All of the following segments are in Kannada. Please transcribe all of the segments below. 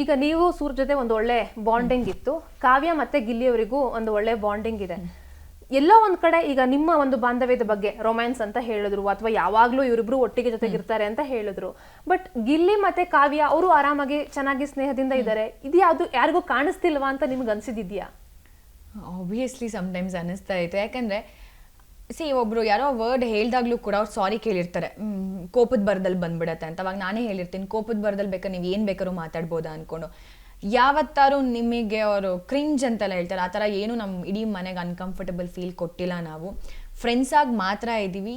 ಈಗ ನೀವು ಸೂರ್ ಜೊತೆ ಒಂದು ಒಳ್ಳೆ ಬಾಂಡಿಂಗ್ ಇತ್ತು, ಕಾವ್ಯ ಮತ್ತೆ ಗಿಲ್ಲಿಯವರಿಗೂ ಒಂದು ಒಳ್ಳೆ ಬಾಂಡಿಂಗ್ ಇದೆ. ಎಲ್ಲೋ ಒಂದ್ ಕಡೆ ಈಗ ನಿಮ್ಮ ಒಂದು ಬಾಂಧವ್ಯದ ಬಗ್ಗೆ ರೊಮ್ಯಾನ್ಸ್ ಅಂತ ಹೇಳಿದ್ರು, ಅಥವಾ ಯಾವಾಗ್ಲೂ ಇವರಿಬ್ರು ಒಟ್ಟಿಗೆ ಜೊತೆಗಿರ್ತಾರೆ ಅಂತ ಹೇಳಿದ್ರು. ಬಟ್ ಗಿಲ್ಲಿ ಮತ್ತೆ ಕಾವ್ಯ ಅವರು ಆರಾಮಾಗಿ ಚೆನ್ನಾಗಿ ಸ್ನೇಹದಿಂದ ಇದ್ದಾರೆ, ಇದು ಯಾವ್ದು ಯಾರಿಗೂ ಕಾಣಿಸ್ತಿಲ್ವಾ ಅಂತ ನಿಮ್ಗೆ ಅನ್ಸಿದ್ಯಾ? ಆಬ್ವಿಯಸ್ಲಿ ಸಮ್ಟೈಮ್ಸ್ ಅನ್ನಿಸ್ತಾ ಇತ್ತು. ಯಾಕಂದರೆ ಒಬ್ಬರು ಯಾರೋ ವರ್ಡ್ ಹೇಳ್ದಾಗ್ಲೂ ಕೂಡ ಅವ್ರು ಸಾರಿ ಕೇಳಿರ್ತಾರೆ, ಕೋಪದ ಬರದಲ್ಲಿ ಬಂದ್ಬಿಡತ್ತೆ ಅಂತ. ಅವಾಗ ನಾನೇ ಹೇಳಿರ್ತೀನಿ, ಕೋಪದ ಬರದಲ್ಲಿ ಬೇಕಾದ್ರೆ ನೀವು ಏನು ಬೇಕಾದ್ರೂ ಮಾತಾಡ್ಬೋದಾ ಅಂದ್ಕೊಂಡು. ಯಾವತ್ತಾರು ನಿಮಗೆ ಅವರು ಕ್ರಿಂಜ್ ಅಂತೆಲ್ಲ ಹೇಳ್ತಾರೆ, ಆ ಥರ ಏನು ನಮ್ಮ ಇಡೀ ಮನೆಗೆ ಅನ್ಕಂಫರ್ಟಬಲ್ ಫೀಲ್ ಕೊಟ್ಟಿಲ್ಲ. ನಾವು ಫ್ರೆಂಡ್ಸಾಗಿ ಮಾತ್ರ ಇದ್ದೀವಿ.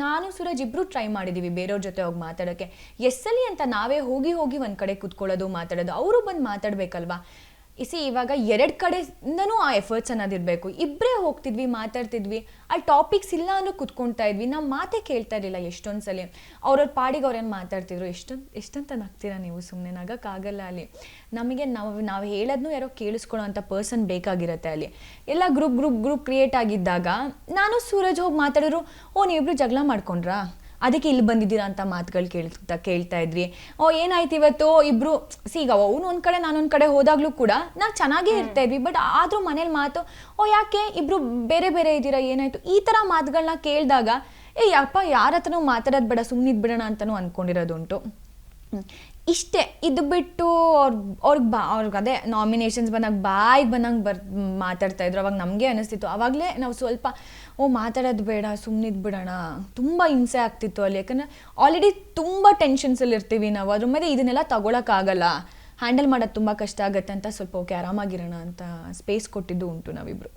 ನಾನು ಸೂರಜ್ ಇಬ್ಬರು ಟ್ರೈ ಮಾಡಿದ್ದೀವಿ ಬೇರೆಯವ್ರ ಜೊತೆ ಹೋಗಿ ಮಾತಾಡೋಕ್ಕೆ. ಎಸ್ಸಲ್ಲಿ ಅಂತ ನಾವೇ ಹೋಗಿ ಒಂದು ಕಡೆ ಕೂತ್ಕೊಳ್ಳೋದು ಮಾತಾಡೋದು, ಅವರು ಬಂದು ಮಾತಾಡಬೇಕಲ್ವಾ. ಇವಾಗ ಎರಡು ಕಡೆಯಿಂದನೂ ಆ ಎಫರ್ಟ್ಸ್ ಅನ್ನೋದಿರಬೇಕು. ಇಬ್ಬರೇ ಹೋಗ್ತಿದ್ವಿ, ಮಾತಾಡ್ತಿದ್ವಿ, ಅಲ್ಲಿ ಟಾಪಿಕ್ಸ್ ಇಲ್ಲ ಅಂದ್ರೂ ಕುತ್ಕೊಳ್ತಾ ಇದ್ವಿ, ನಾವು ಮಾತೇ ಕೇಳ್ತಾ ಇರಲಿಲ್ಲ. ಎಷ್ಟೊಂದು ಸಲ ಅವ್ರವ್ರ ಪಾಡಿಗೆ ಅವ್ರೇನು ಮಾತಾಡ್ತಿದ್ರು. ಎಷ್ಟಂತ ನಗ್ತೀರಾ ನೀವು, ಸುಮ್ಮನೆ ನಗೋಕ್ಕಾಗಲ್ಲ. ಅಲ್ಲಿ ನಮಗೆ ನಾವು ಹೇಳೋದನ್ನೂ ಯಾರೋ ಕೇಳಿಸ್ಕೊಳ್ಳೋ ಅಂಥ ಪರ್ಸನ್ ಬೇಕಾಗಿರುತ್ತೆ. ಅಲ್ಲಿ ಎಲ್ಲ ಗ್ರೂಪ್ ಕ್ರಿಯೇಟ್ ಆಗಿದ್ದಾಗ ನಾನು ಸೂರಜ್ ಹೋಗಿ ಮಾತಾಡಿದ್ರು, ನೀವಿಬ್ರು ಜಗಳ ಮಾಡ್ಕೊಂಡ್ರಾ, ಅದಕ್ಕೆ ಇಲ್ಲಿ ಬಂದಿದ್ದೀರಾ ಅಂತ ಮಾತುಗಳು ಕೇಳ್ತಾ ಇದ್ರಿ. ಏನಾಯ್ತು ಇವತ್ತು ಇಬ್ಬರು ಈಗ ಅವನು ಒಂದು ಕಡೆ ನಾನೊಂದು ಕಡೆ ಹೋದಾಗಲೂ ಕೂಡ ನಾವು ಚೆನ್ನಾಗೇ ಇರ್ತಾ ಇದ್ವಿ. ಬಟ್ ಆದರೂ ಮನೇಲಿ ಮಾತು, ಯಾಕೆ ಇಬ್ಬರು ಬೇರೆ ಬೇರೆ ಇದ್ದೀರಾ, ಏನಾಯಿತು, ಈ ಥರ ಮಾತುಗಳನ್ನ ಕೇಳಿದಾಗ ಯಪ್ಪ ಯಾರ ಹತ್ರನೂ ಮಾತಾಡೋದು ಬೇಡ, ಸುಮ್ಮನಿದ್ದು ಬಿಡೋಣ ಅಂತಲೂ ಅಂದ್ಕೊಂಡಿರೋದುಂಟು. ಇಷ್ಟೇ. ಇದು ಬಿಟ್ಟು ಅವ್ರಿಗೆ ಅದೇ ನಾಮಿನೇಷನ್ಸ್ ಬಂದಾಗ ಬಂದಂಗೆ ಮಾತಾಡ್ತಾ ಇದ್ರು. ಅವಾಗ ನಮಗೆ ಅನ್ನಿಸ್ತಿತ್ತು, ಆವಾಗಲೇ ನಾವು ಸ್ವಲ್ಪ ಮಾತಾಡೋದು ಬೇಡ, ಸುಮ್ಮನಿದ್ದು ಬಿಡೋಣ. ತುಂಬ ಹಿಂಸೆ ಆಗ್ತಿತ್ತು ಅಲ್ಲಿ. ಯಾಕಂದರೆ ಆಲ್ರೆಡಿ ತುಂಬ ಟೆನ್ಷನ್ಸಲ್ಲಿ ಇರ್ತೀವಿ ನಾವು. ಅದ್ರ ಮೇಲೆ ಇದನ್ನೆಲ್ಲ ತಗೊಳಕ್ಕಾಗಲ್ಲ, ಹ್ಯಾಂಡಲ್ ಮಾಡೋದು ತುಂಬ ಕಷ್ಟ ಆಗುತ್ತೆ ಅಂತ ಸ್ವಲ್ಪ ಆರಾಮಾಗಿರೋಣ ಅಂತ ಸ್ಪೇಸ್ ಕೊಟ್ಟಿದ್ದು ಉಂಟು ನಾವಿಬ್ಬರು.